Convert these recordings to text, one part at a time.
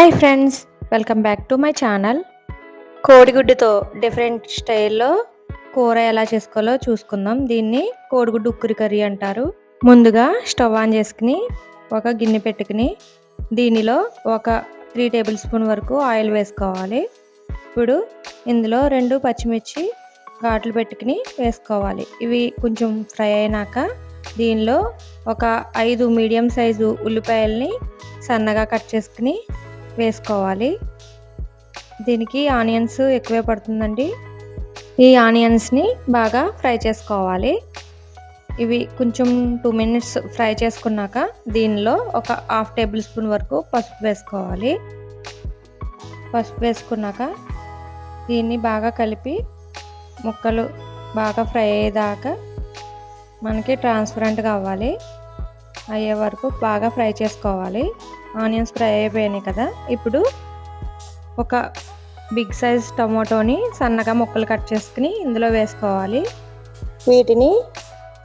Hi friends, welcome back to my channel. కోడిగుడ్డుతో different స్టైల్లో కూర ఎలా చేసుకోవాలో చూసుకుందాం. దీన్ని కోడిగుడ్డు ఉక్కురి కర్రీ అంటారు. ముందుగా స్టవ్ ఆన్ చేసుకుని ఒక గిన్నె పెట్టుకుని దీనిలో ఒక 3 టేబుల్ స్పూన్ వరకు ఆయిల్ వేసుకోవాలి. ఇప్పుడు ఇందులో 2 పచ్చిమిర్చి ఘాట్లు పెట్టుకుని వేసుకోవాలి. ఇవి కొంచెం ఫ్రై అయినాక దీనిలో ఒక 5 మీడియం సైజు ఉల్లిపాయల్ని సన్నగా కట్ చేసుకుని వేసుకోవాలి. దీనికి ఆనియన్స్ ఎక్కువే పడుతుందండి. ఈ ఆనియన్స్ని బాగా ఫ్రై చేసుకోవాలి. ఇవి కొంచెం 2 మినిట్స్ ఫ్రై చేసుకున్నాక దీనిలో ఒక 1/2 టేబుల్ స్పూన్ వరకు పసుపు వేసుకోవాలి. పసుపు వేసుకున్నాక దీన్ని బాగా కలిపి ముక్కలు బాగా ఫ్రై అయ్యేదాకా మనకి ట్రాన్స్పరెంట్గా అయ్యే వరకు బాగా ఫ్రై చేసుకోవాలి. ఆనియన్స్ ఫ్రై అయిపోయినాయి కదా. ఇప్పుడు ఒక బిగ్ సైజ్ టమాటోని సన్నగా ముక్కలు కట్ చేసుకుని ఇందులో వేసుకోవాలి. వీటిని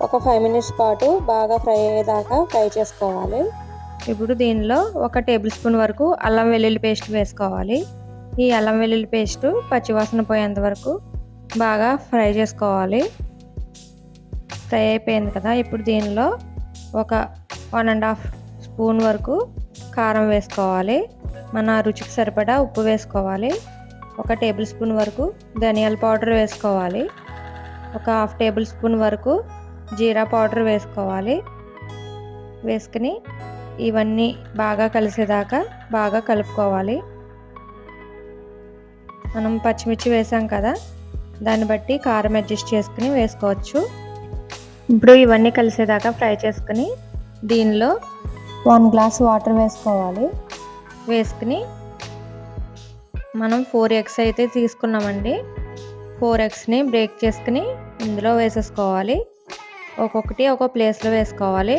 ఒక 5 మినిట్స్ పాటు బాగా ఫ్రై అయ్యేదాకా ఫ్రై చేసుకోవాలి. ఇప్పుడు దీనిలో ఒక టేబుల్ స్పూన్ వరకు అల్లం వెల్లుల్లి పేస్ట్ వేసుకోవాలి. ఈ అల్లం వెల్లుల్లి పేస్ట్ పచ్చివాసన పోయేంత వరకు బాగా ఫ్రై చేసుకోవాలి. ఫ్రై అయిపోయింది కదా. ఇప్పుడు దీనిలో ఒక 1.5 స్పూన్ వరకు కారం వేసుకోవాలి. మన రుచికి సరిపడా ఉప్పు వేసుకోవాలి. ఒక టేబుల్ స్పూన్ వరకు ధనియాల పౌడర్ వేసుకోవాలి. ఒక 1/2 టేబుల్ స్పూన్ వరకు జీరా పౌడర్ వేసుకోవాలి. వేసుకుని ఇవన్నీ బాగా కలిసేదాకా బాగా కలుపుకోవాలి. మనం పచ్చిమిర్చి వేసాం కదా, దాన్ని బట్టి కారం అడ్జస్ట్ చేసుకుని వేసుకోవచ్చు. ఇప్పుడు ఇవన్నీ కలిసేదాకా ఫ్రై చేసుకుని దీనిలో 1 గ్లాస్ వాటర్ వేసుకోవాలి. వేసుకుని మనం 4 ఎగ్స్ అయితే తీసుకున్నామండి. 4 ఎగ్స్ని బ్రేక్ చేసుకుని ఇందులో వేసేసుకోవాలి. ఒక్కొక్కటి ఒక ప్లేస్లో వేసుకోవాలి.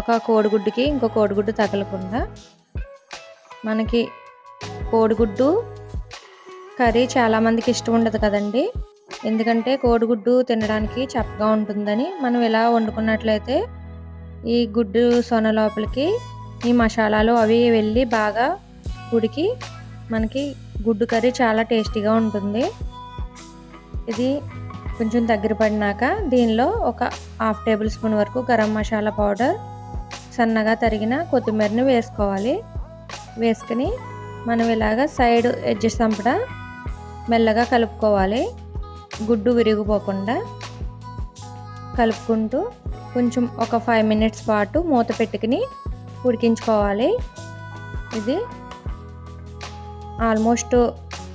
ఒక కోడిగుడ్డుకి ఇంకో కోడిగుడ్డు తగలకుండా. మనకి కోడిగుడ్డు కర్రీ చాలామందికి ఇష్టం ఉండదు కదండి. ఎందుకంటే కోడిగుడ్డు తినడానికి చప్పగా ఉంటుందని మనం ఇలా వండుకున్నట్లయితే ఈ గుడ్డు సొన లోపలికి ఈ మసాలాలు అవి వెళ్ళి బాగా ఉడికి మనకి గుడ్డు కర్రీ చాలా టేస్టీగా ఉంటుంది. ఇది కొంచెం దగ్గర పడినాక దీనిలో ఒక 1/2 టేబుల్ స్పూన్ వరకు గరం మసాలా పౌడర్, సన్నగా తరిగిన కొత్తిమీరని వేసుకోవాలి. వేసుకుని మనం ఇలాగ సైడ్ ఎడ్జెస్ అంపడా మెల్లగా కలుపుకోవాలి. గుడ్డు విరిగిపోకుండా కలుపుకుంటూ కొంచెం ఒక 5 మినిట్స్ పాటు మూత పెట్టుకుని ఉడికించుకోవాలి. ఇది ఆల్మోస్ట్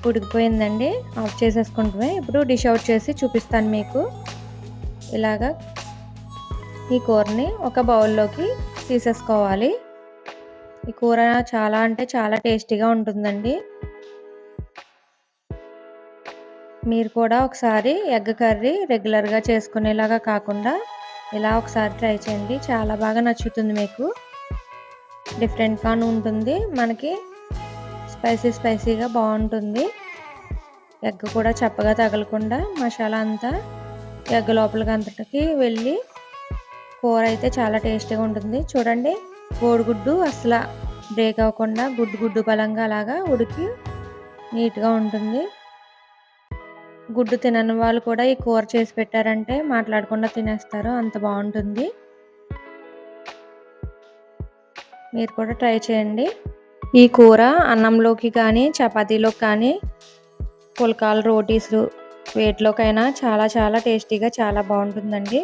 ఉడికిపోయిందండి. ఆఫ్ చేసేసుకుంటే ఇప్పుడు డిష్ అవుట్ చేసి చూపిస్తాను మీకు. ఇలాగా ఈ కూరని ఒక బౌల్లోకి తీసేసుకోవాలి. ఈ కూర చాలా అంటే చాలా టేస్టీగా ఉంటుందండి. మీరు కూడా ఒకసారి ఎగ్ కర్రీ రెగ్యులర్గా చేసుకునేలాగా కాకుండా ఇలా ఒకసారి ట్రై చేయండి. చాలా బాగా నచ్చుతుంది మీకు. డిఫరెంట్గా ఉంటుంది, మనకి స్పైసీగా బాగుంటుంది. ఎగ్ కూడా చప్పగా తగలకుండా మసాలా అంతా ఎగ్ లోపలికి అంతటికి వెళ్ళి కూర అయితే చాలా టేస్టీగా ఉంటుంది. చూడండి, కోడిగుడ్డు అసలు బ్రేక్ అవ్వకుండా గుడ్డు బలంగా అలాగా ఉడికి నీట్గా ఉంటుంది. గుడ్డు తినని వాళ్ళు కూడా ఈ కూర చేసి పెట్టారంటే మాట్లాడకుండా తినేస్తారు, అంత బాగుంటుంది. మీరు కూడా ట్రై చేయండి. ఈ కూర అన్నంలోకి కానీ చపాతీలోకి కానీ పుల్కాలు రోటీస్ వేటిలోకైనా చాలా చాలా టేస్టీగా చాలా బాగుంటుందండి.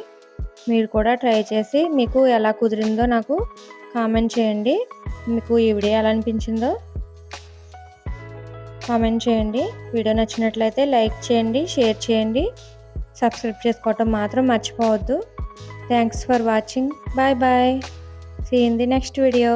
మీరు కూడా ట్రై చేసి మీకు ఎలా కుదిరిందో నాకు కామెంట్ చేయండి. మీకు ఈ వీడియో ఎలా అనిపించిందో కామెంట్ చేయండి. వీడియో నచ్చినట్లయితే లైక్ చేయండి, షేర్ చేయండి, సబ్స్క్రైబ్ చేసుకోవటం మాత్రం మర్చిపోవద్దు. Thanks for watching. Bye bye. See in the next video.